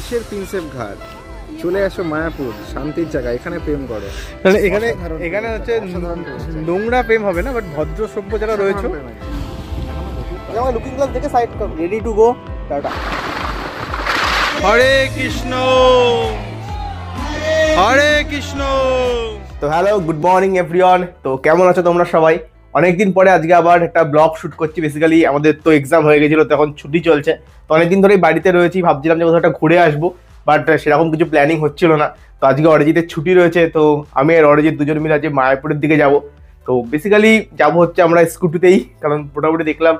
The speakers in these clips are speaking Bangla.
কিসের প্রিন্সেপ ঘাট, চলে আসো মায়াপুর, শান্তির জায়গা, এখানে প্রেম করো। এখানে এখানে হচ্ছে নোংরা প্রেম হবে না, বাট ভদ্র সভ্য যারা রয়েছে। লুকিং গ্লাস দেখে সাইড কর, রেডি টু গো, টাটা। হরে কৃষ্ণ হরে কৃষ্ণ। তো হ্যালো, গুড মর্নিং এভরিওয়ান। তো কেমন আছো তোমরা সবাই? অনেকদিন পরে আজকে আবার একটা ব্লগ শুট করছি। বেসিক্যালি আমাদের তো এক্সাম হয়ে গেছিলো, তখন ছুটি চলছে, তো অনেকদিন ধরেই বাড়িতে রয়েছি। ভাবছিলাম যে কোথাও একটা ঘুরে আসবো, বাট সেরকম কিছু প্ল্যানিং হচ্ছিল না। তো আজকে অরিজিতের ছুটি রয়েছে, তো আমি আর অরিজিৎ দুজন মিলে আজকে মায়াপুরের দিকে যাব। তো বেসিক্যালি যাবো হচ্ছে আমরা স্কুটিতেই, কারণ মোটামুটি দেখলাম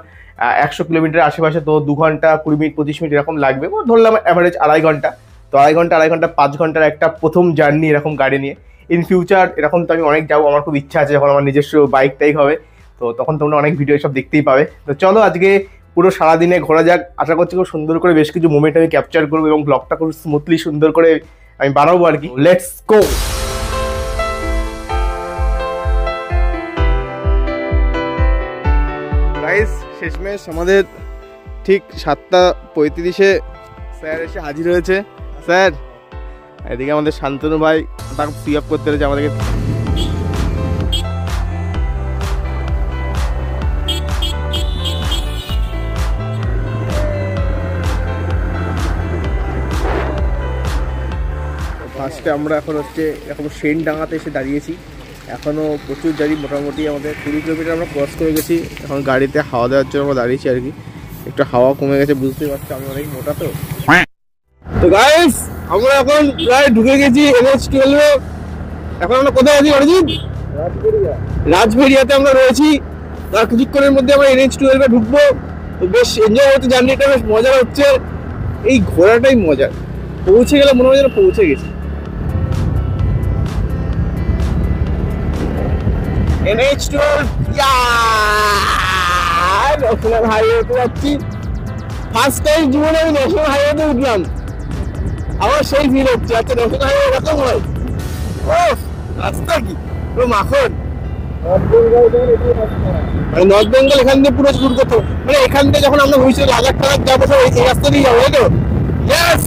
100 কিলোমিটার আশেপাশে, তো 2 ঘন্টা 20 মিনিট 25 মিনিট এরকম লাগবে, ধরলাম অ্যাভারেজ 2.5 ঘন্টা। তো আড়াই ঘন্টা 5 ঘন্টার একটা প্রথম জার্নি এরকম গাড়ি নিয়ে। ইন ফিউচার এরকম তো আমি অনেক যাবো, আমার খুব ইচ্ছা আছে যখন আমার নিজস্ব বাইক টাইক হবে, তো তখন তোমরা অনেক ভিডিও সব দেখতেই পাবে। তো চলো আজকে পুরো সারাদিনে ঘোরা যাক। আশা করছি খুব সুন্দর করে বেশ কিছু মোমেন্ট আমি ক্যাপচার করবো এবং ব্লগটা খুব স্মুথলি সুন্দর করে আমি বানাবো আর কি। Let's go. গাইস, শেষমেশ আমাদের ঠিক 7:35-এ স্যার এসে হাজির হয়েছে। স্যার, এদিকে আমাদের শান্তনু ভাই তাকে পিক আপ করতে রয়েছে আমাদেরকে। ফার্স্টে আমরা এখন হচ্ছে এরকম সেনডাঙ্গাতে এসে দাঁড়িয়েছি। এখনও প্রচুর গাড়ি, মোটামুটি আমাদের 20 কিলোমিটার আমরা ক্রস করে গেছি। এখন গাড়িতে হাওয়া দেওয়ার জন্য আমরা দাঁড়িয়েছি আর কি। একটু হাওয়া কমে গেছে, বুঝতেই পারছি, আমি অনেক মোটা তো। তো গাইস, আমরা এখন প্রায় ঢুকে গেছি NH-12-এ। এখন আমরা কোথায় আছি অরিজিৎ? রাজবেরিয়াতে আমরা রয়েছি। আর কিছুক্ষণের মধ্যে আমরা NH-12-এ ঢুকবো। তো বেশ এনজয় হচ্ছে, জার্নিটা বেশ মজা হচ্ছে। এই ঘোরাটাই মজা, পৌঁছে গেলে মনে হয় যেন পৌঁছে গেছি। NH-12 ন্যাশনাল হাইওয়েতে যাচ্ছি। ফার্স্ট টাইম জীবনে আমি ন্যাশনাল হাইওয়েতে উঠলাম, আমার সেই ফিল হচ্ছে। আচ্ছা, ন্যাশনাল হাইওয়ে এরকম হয়? ও রাস্তা কি পুরো মাখন। মানে নর্থ বেঙ্গল এখান থেকে পুরো শুরু করতে, মানে এখান থেকে যখন আমরা ভবিষ্যতে লাদাখ টাদাখ যাবো সব এই রাস্তা দিয়ে যাবো, তাই তো? ইয়েস,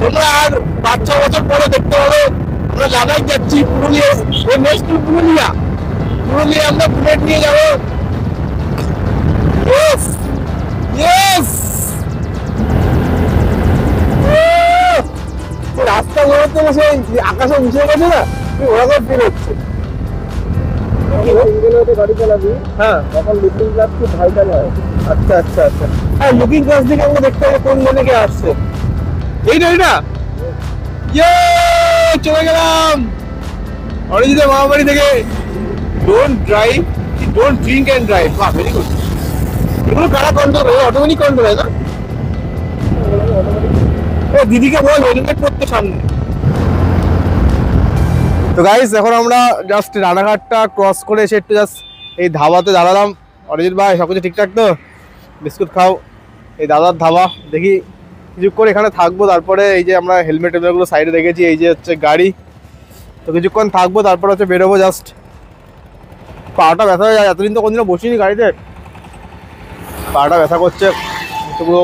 তোমরা আর 5-6 বছর পরে দেখতে পাবে আমরা লাদাখ যাচ্ছি। পুরুলিয়া, নেক্সট পুরুলিয়া আমরা বুলেট নিয়ে যাবো। ইয়েস ইয়েস, রাস্তা ঘোরাতে বসে আকাশে উঠে গেছে না, ওরকম ফিল হচ্ছে। গাড়ি চালাবি, হ্যাঁ, তখন লুকিং গ্লাস খুব ভাইটাল হয়। আচ্ছা আচ্ছা আচ্ছা, হ্যাঁ, লুকিং গ্লাস দিকে আমরা দেখতে হবে কোন মনে কে আসছে। এইটা ইয়ে, চলে গেলাম অরিজিতের মামাবাড়ি থেকে। Don't drive, don't drink and drive. বাহ, ভেরি গুড। এগুলো কারা কন্ট্রোল হয়? অটোমেটিক কন্ট্রোল হয় না? দিদিকে বল হেলমেট পরতে সামনে। তো গাইস, এখন আমরা জাস্ট রানাঘাটটা ক্রস করে এসে একটু জাস্ট এই ধাবাতে দাঁড়ালাম। অরিজিৎ ভাই, সব কিছু ঠিকঠাক তো? বিস্কুট খাও, এই দাদার ধাবা। দেখি কিছুক্ষণ এখানে থাকবো, তারপরে এই যে আমরা হেলমেট টেলমেটগুলো সাইডে রেখেছি, এই যে হচ্ছে গাড়ি, তো কিছুক্ষণ থাকবো, তারপর হচ্ছে বেরোবো। জাস্ট পাটা ব্যথা হয়ে যায়, এতদিন তো কোনদিনও বসিনি গাড়িতে, পাটা ব্যথা করছে। তো পুরো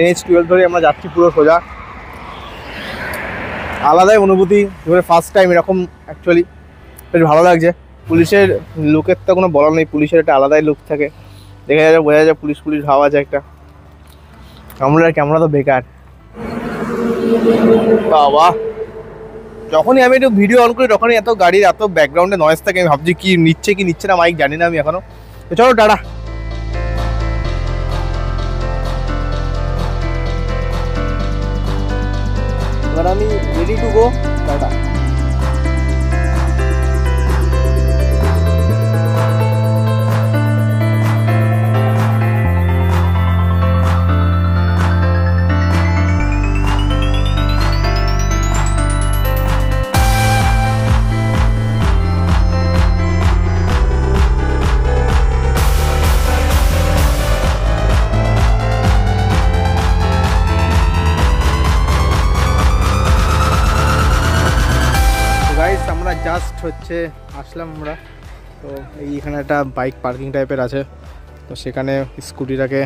NH-12 ধরে আমরা যাচ্ছি পুরো সোজা। আলাদাই অনুভূতি, এবারে ফার্স্ট টাইম এরকম। অ্যাকচুয়ালি বেশ ভালো লাগছে। পুলিশের লুকের তো কোনো বলার নেই, পুলিশের একটা আলাদাই লুক থাকে, দেখা যায়, বোঝা যায় পুলিশ ভাব আছে একটা। আমরা তো বেকার। বাবা, যখনই আমি একটু ভিডিও অন করি তখনই এত গাড়ির এত ব্যাকগ্রাউন্ডে নয়েজ থাকে, আমি ভাবছি কি নিচ্ছে না মাইক, জানি না আমি এখনো। তো চলো, টাটা। এবার আমি ready to go, tata. Just হচ্ছে আসলাম আমরা। তো এইখানে একটা বাইক পার্কিং টাইপের আছে, তো সেখানে স্কুটিটাকে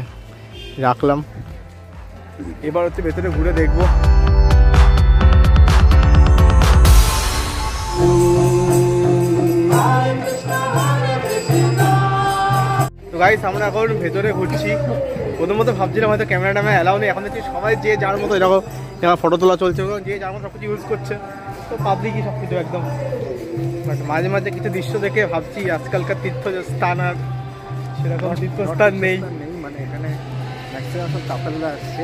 রাখলাম। এবার হচ্ছে ভেতরে ঘুরে দেখবো। তো গাইস আমরা এখন ভেতরে ঘুরছি। প্রথমত ভাবছিলাম হয়তো ক্যামেরা ট্যামেরা অ্যালাউ নেই, এখন দেখছি সবাই যে যার মতো এরকম ফটো তোলা চলছে, যে যার মতো সব কিছু ইউজ করছে, তো পাবলিকই সব কিছু একদম। বাট মাঝে মাঝে কিছু দৃশ্য দেখে ভাবছি আজকালকার তীর্থস্থান আর সেরকম তীর্থস্থান নেই, মানে এখানে ম্যাক্সিমাম সব কাপলরা আসছে,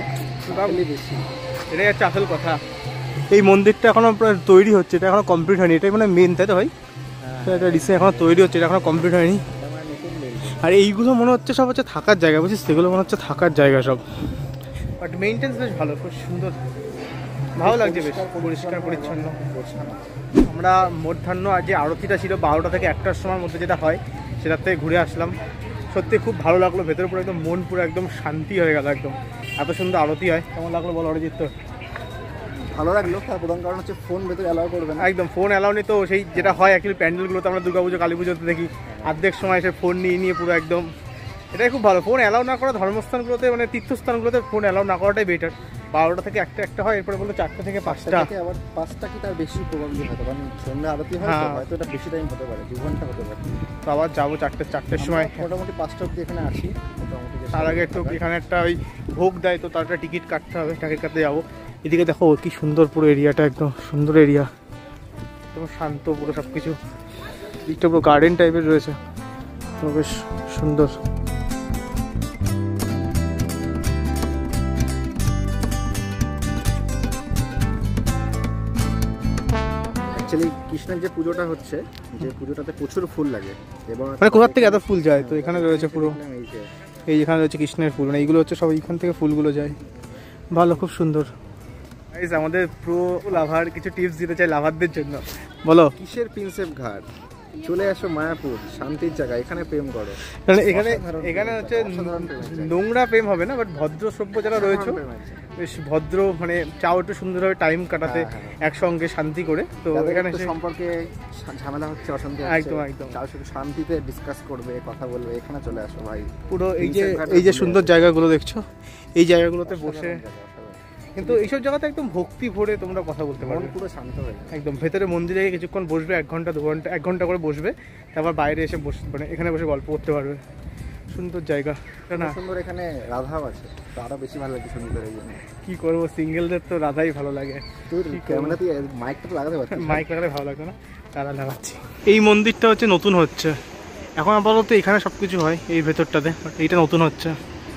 বেশি। এটাই হচ্ছে আসল কথা। এই মন্দিরটা এখনো প্রায় তৈরি হচ্ছে, এটা এখনো কমপ্লিট হয়নি। এটাই মানে মেন, তাই তো ভাই? এটা রিসেন্ট এখনো তৈরি হচ্ছে, এটা এখনো কমপ্লিট হয়নি। আর এইগুলো মনে হচ্ছে সব হচ্ছে থাকার জায়গা, বুঝছিস? সেগুলো মনে হচ্ছে থাকার জায়গা সব। বাট মেইনটেন্স বেশ ভালো, খুব সুন্দর, ভালো লাগছে, বেশ পরিষ্কার পরিচ্ছন্ন। আমরা মধ্যাহ্ন আর যে আরতিটা ছিল 12টা থেকে 1টার সময়ের মধ্যে যেটা হয়, সেটার থেকে ঘুরে আসলাম। সত্যি খুব ভালো লাগলো, ভেতরে পুরো একদম মন পুরো একদম শান্তি হয়ে গেল একদম। এত সুন্দর আরতি হয়, কেমন লাগলো বলো অরিজিৎ? তো ভালো লাগলো, তার প্রধান কারণ হচ্ছে ফোন ভেতরে অ্যালাউ করবে না। একদম ফোন অ্যালাউ নেই। তো সেই যেটা হয় অ্যাকচুয়ালি প্যান্ডেলগুলোতে আমরা দুর্গাপুজো কালী পুজোতে দেখি, অর্ধেক সময় এসে ফোন নিয়ে পুরো একদম, এটাই খুব ভালো। ফোন অ্যালাউ না করা ধর্মস্থানগুলোতে, মানে তীর্থস্থানগুলোতে ফোন অ্যালাউ না করাটাই বেটার। 12টা থেকে একটা হয়, এরপরে বললো 4টা থেকে 5টা, আবার 5টা কি তার বেশি প্রবাবলি হতে পারে, কারণ সন্ধ্যা আরতি হয় তো, হয়তো এটা বেশি টাইম হতে পারে, 2 ঘন্টা হতে পারে। তো আবার যাবো 4টের সময়, মোটামুটি 5টা অবধি এখানে আসি মোটামুটি। তার আগে একটু এখানে একটা ওই ভোগ দেয়, তো তার একটা টিকিট কাটতে হবে, টিকিট কাটতে যাবো। এদিকে দেখো কি সুন্দর পুরো এরিয়াটা, একদম সুন্দর এরিয়া, একদম শান্ত পুরো সব কিছু। দিকটা পুরো গার্ডেন টাইপের রয়েছে, তো বেশ সুন্দর। অ্যাকচুয়ালি কৃষ্ণের যে পুজোটা হচ্ছে, যে পুজোটাতে প্রচুর ফুল লাগে, এবং মানে কোথার থেকে এত ফুল যায়? তো এখানে রয়েছে পুরো, এই যেখানে রয়েছে কৃষ্ণের ফুল, মানে এইগুলো হচ্ছে সব এইখান থেকে ফুলগুলো যায়। ভালো, খুব সুন্দর। আমাদের প্রো লাভার কিছু টিপস দিতে চাই লাভারদের জন্য, বলো। কিসের প্রিন্সেপ ঘাট, চলে আসো মায়াপুর, শান্তির জায়গা, এখানে প্রেম করো। এখানে হচ্ছে নোংরা প্রেম হবে না, বাট ভদ্র সভ্য যারা রয়েছে, বেশ ভদ্র, মানে চাও একটু সুন্দরভাবে টাইম কাটাতে একসঙ্গে শান্তি করে। তো এখানে সম্পর্কে ঝামেলা হচ্ছে, অশান্তি, একদম একদম চাও শুধু শান্তিতে ডিসকাস করবে, কথা বলবে, এখানে চলে আসো ভাই। পুরো এই যে সুন্দর জায়গাগুলো দেখছো, এই জায়গাগুলোতে বসে, কিন্তু এইসব জায়গাতে একদম ভক্তি ভরে তোমরা কথা বলতে পারবে, পুরো শান্ত হয়ে একদম। ভেতরে মন্দিরে কিছুক্ষণ বসবে, 1 ঘন্টা 2 ঘন্টা 1 ঘন্টা করে বসবে, তারপর বাইরে এসে মানে এখানে বসে গল্প করতে পারবে। সুন্দর জায়গা না? সুন্দর। এখানে রাধাও আছে, তো আরো বেশি ভালো লাগে সুন্দর। এই জন্য কি করবো, সিঙ্গেলদের তো রাধাই ভালো লাগে। ক্যামেরাতে মাইকটা লাগাতে পারছি, মাইক লাগালে ভালো লাগতো না, তারা লাগাচ্ছি। এই মন্দিরটা হচ্ছে নতুন হচ্ছে এখন আপাতত, এখানে সব কিছু হয় এই ভেতরটাতে, এইটা নতুন হচ্ছে।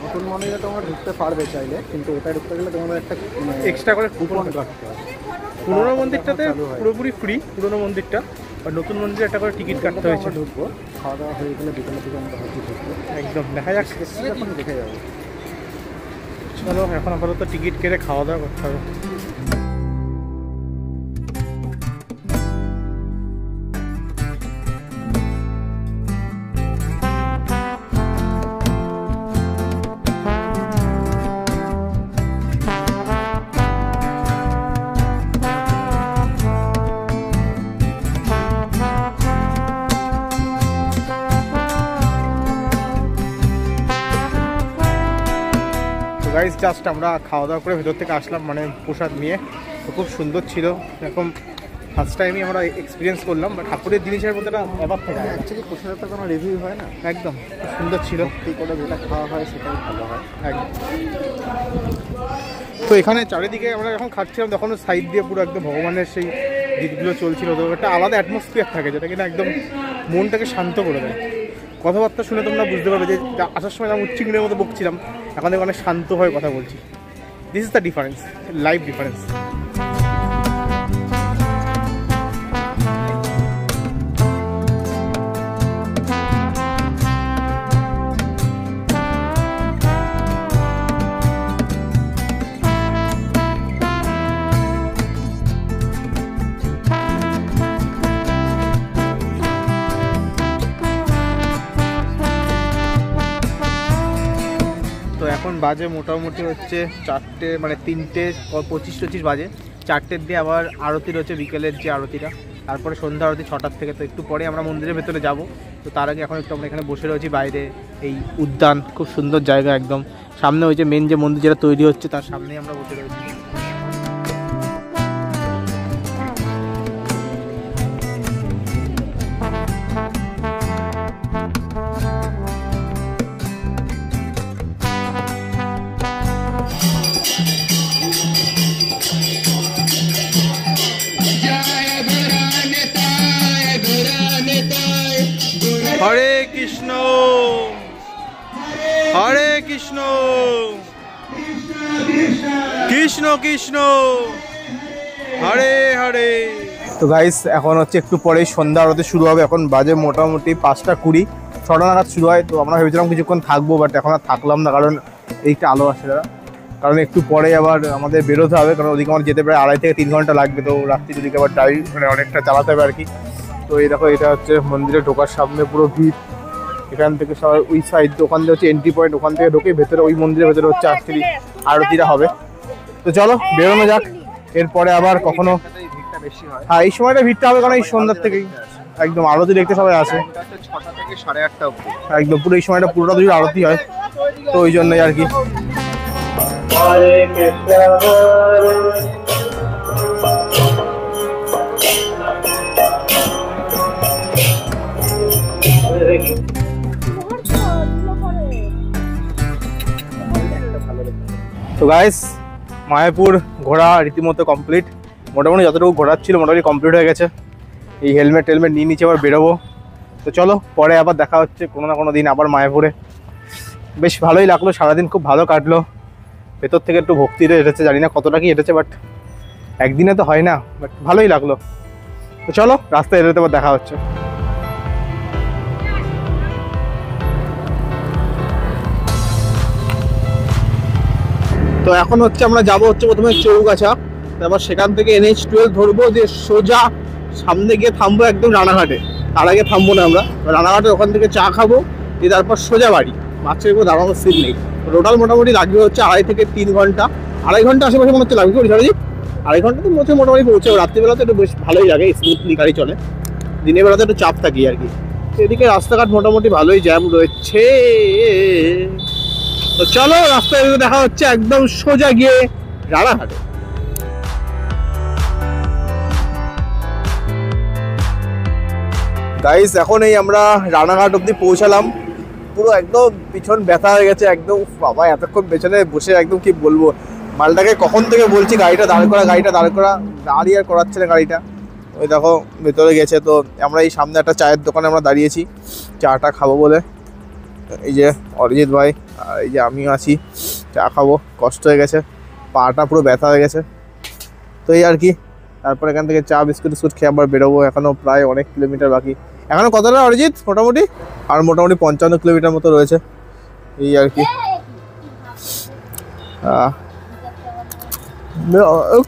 নতুন মন্দিরে তোমরা ঢুকতে পারবে চাইলে, কিন্তু এটা ঢুকতে গেলে তোমাদের একটা এক্সট্রা করে কুপন কাটতে হবে। পুরোনো মন্দিরটাতে পুরোপুরি ফ্রি, পুরোনো মন্দিরটা, আর নতুন মন্দিরে একটা করে টিকিট কাটতে হয়েছে। ঢুকবো, খাওয়া দাওয়া হয়ে গেলে বিকেলের দিকে আমরা হয়তো ঢুকবো, একদম দেখা যাক, এখন দেখে যাবো। চলো এখন আপাতত টিকিট কেটে খাওয়া দাওয়া করতে হবে। গাইস জাস্ট আমরা খাওয়া দাওয়া করে ভেতর থেকে আসলাম, মানে প্রসাদ নিয়ে, তো খুব সুন্দর ছিল। এরকম ফার্স্ট টাইমই আমরা এক্সপিরিয়েন্স করলাম, বাট ঠাকুরের জিনিসের মধ্যে একটা ব্যাপার থাকে। অ্যাকচুয়ালি প্রসাদের তো কোনো রিভিউ হয় না, একদম খুব সুন্দর ছিল। ঠিক করে যেটা খাওয়া হয় সেটাই ভালো হয় একদম। তো এখানে চারিদিকে আমরা যখন খাচ্ছিলাম তখন সাইড দিয়ে পুরো একদম ভগবানের সেই গীতগুলো চলছিল, তো একটা আলাদা অ্যাটমসফিয়ার থাকে যেটা কিনা একদম মনটাকে শান্ত করে দেয়। কথাবার্তা শুনে তোমরা বুঝতে পারবে যে আসার সময় আমি উচ্চিংড়ের মতো বকছিলাম, এখন থেকে অনেক শান্ত হয়ে কথা বলছি। This is the difference, life difference. এখন বাজে মোটামুটি হচ্ছে 4টে, মানে 3:25 বাজে। 4টের দিয়ে আবার আরতি রয়েছে, বিকেলের যে আরতিটা, তারপরে সন্ধ্যা আরতি 6টার থেকে। তো একটু পরে আমরা মন্দিরের ভেতরে যাব, তো তার আগে এখন একটু আমরা এখানে বসে রয়েছি বাইরে, এই উদ্যান, খুব সুন্দর জায়গা একদম। সামনে ওই যে মেন যে মন্দির যেটা তৈরি হচ্ছে তার সামনেই আমরা বসে রয়েছি। হরে কৃষ্ণ হরে কৃষ্ণ কৃষ্ণ কৃষ্ণ হরে হরে। তো গাইস এখন হচ্ছে একটু পরেই সন্ধ্যা আরতি শুরু হবে। এখন বাজে মোটামুটি 5:20, 6টা নাগাদ শুরু হয়। তো আমরা ভেবেছিলাম কিছুক্ষণ থাকবো, বাট এখন আর থাকলাম না, কারণ এইটা আলো আসে না, কারণ একটু পরে আবার আমাদের বেরোতে হবে, কারণ ওদিকে আমার যেতে প্রায় 2.5 থেকে 3 ঘন্টা লাগবে। তো রাত্রি যদি আবার ড্রাইভ মানে অনেকটা চালাতে হবে আর কি। তো এই দেখো, এটা হচ্ছে মন্দিরে ঢোকার সামনে পুরো ভিড়। এখান থেকে সবাই ওই সাইড, ওখান থেকে হচ্ছে এন্ট্রি পয়েন্ট, ওখান থেকে ঢুকে ভেতরে ওই মন্দিরের ভেতরে হচ্ছে অ্যাকচুয়ালি আরতিটা হবে। তো চলো বেরোনো যাক, এরপরে আবার কখনো। হ্যাঁ, এই সময়টা ভিড়টা হবে, কারণ এই সন্ধ্যার থেকেই একদম আরতি দেখতে সবাই আসে। 6টা থেকে 8:30 অবধি একদম পুরো এই সময়টা পুরোটা যদি আরতি হয়, তো ওই জন্যই আর কি। তো গাইস, মায়াপুর ঘোরা রীতিমতো কমপ্লিট। মোটামুটি যতটুকু ঘোরার ছিল মোটামুটি কমপ্লিট হয়ে গেছে। এই হেলমেট নিয়ে নিচে আবার বেরোবো। তো চলো পরে আবার দেখা হচ্ছে কোনো না কোনো দিন আবার মায়াপুরে। বেশ ভালোই লাগলো, সারাদিন খুব ভালো কাটলো। ভেতর থেকে একটু ভক্তিতে হেঁটেছে, জানি না কতটা কি হেঁটেছে, বাট একদিনে তো হয় না, বাট ভালোই লাগলো। তো চলো রাস্তায় এড়োতে আবার দেখা হচ্ছে। তো এখন হচ্ছে আমরা যাবো হচ্ছে প্রথমে চৌগাছা, তারপর সেখান থেকে NH-12 ধরবো, যে সোজা সামনে গিয়ে থামবো একদম রানাঘাটে। তার আগে থামবো না আমরা, রানাঘাটে ওখান থেকে চা খাবো, দিয়ে তারপর সোজা বাড়ি। মাছের কোনো দাঁড়ানোর সিট নেই। টোটাল মোটামুটি লাগবে হচ্ছে 2.5 থেকে 3 ঘন্টা, 2.5 ঘন্টা আশেপাশে মনে হচ্ছে লাগবে। কি সরজিৎ, 2.5 ঘন্টা তো মোটামুটি পৌঁছে। রাত্রিবেলাতে একটু বেশ ভালোই লাগে, স্মুথলি গাড়ি চলে। দিনের বেলাতে একটু চাপ থাকি আর কি। এদিকে রাস্তাঘাট মোটামুটি ভালোই জ্যাম রয়েছে। তো চলো রাস্তায় দেখা হচ্ছে একদম সোজা গিয়ে রানাঘাটে। গাইস, এখন এই আমরা রানাঘাট অব্দি পৌঁছালাম। পুরো একদম পিছন ব্যথা হয়ে গেছে একদম। বাবা, এতক্ষণ পেছনে বসে একদম কি বলবো, মালটাকে কখন থেকে বলছি গাড়িটা দাঁড় করা, গাড়িটা দাঁড় করা, দাঁড়িয়ে আর করাচ্ছে না গাড়িটা। ওই দেখো ভেতরে গেছে। তো আমরা এই সামনে একটা চায়ের দোকানে আমরা দাঁড়িয়েছি চাটা খাবো বলে। এই যে অরিজিৎ ভাই আর এই যে আমিও আছি, চা খাবো। কষ্ট হয়ে গেছে, পাটা পুরো ব্যথা হয়ে গেছে। তো এই আর কি, তারপর এখান থেকে চা বিস্কুট খেয়ে আবার বেরোবো। এখনও প্রায় অনেক কিলোমিটার বাকি। এখনও কতটা অরিজিৎ? মোটামুটি আর মোটামুটি 55 কিলোমিটার মতো রয়েছে। এই আর কি।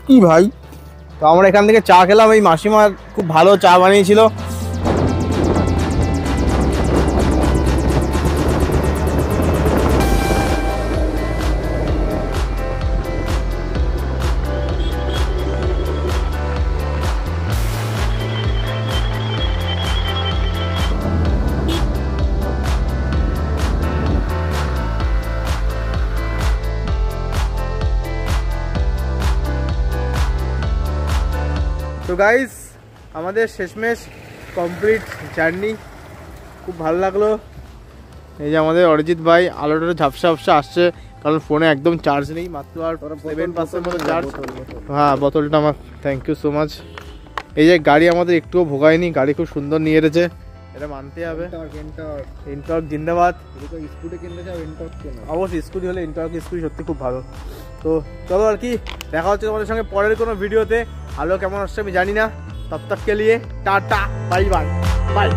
কি ভাই, তো আমরা এখান থেকে চা খেলাম। এই মাসিমা খুব ভালো চা বানিয়েছিল। তো গাইস, আমাদের শেষমেশ কমপ্লিট জার্নি, খুব ভালো লাগলো। এই যে আমাদের অরিজিৎ ভাই আলোটা ঝাপসা ঝাপসা আসছে, কারণ ফোনে একদম চার্জ নেই, মাত্র আর 7% মতো চার্জ। হ্যাঁ, বোতলটা আমার থ্যাংক ইউ সো মাচ। এই যে গাড়ি আমাদের একটুও ভোগায়নি, গাড়ি খুব সুন্দর নিয়ে এসেছে, এটা মানতে হবে। ইনটর্ক জিন্দাবাদ। স্কুটি কিনতে চাও, ইনটর্ক কেন? অবশ্যই স্কুটি হলে ইনটর্ক স্কুটি সত্যি খুব ভালো। তো চলো আর কি, দেখা হচ্ছে তোমাদের সঙ্গে পরের কোনো ভিডিওতে। আলো কেমন আসছে আমি জানি না। তব তক কে লিয়ে টাটা, বাই বাই বাই।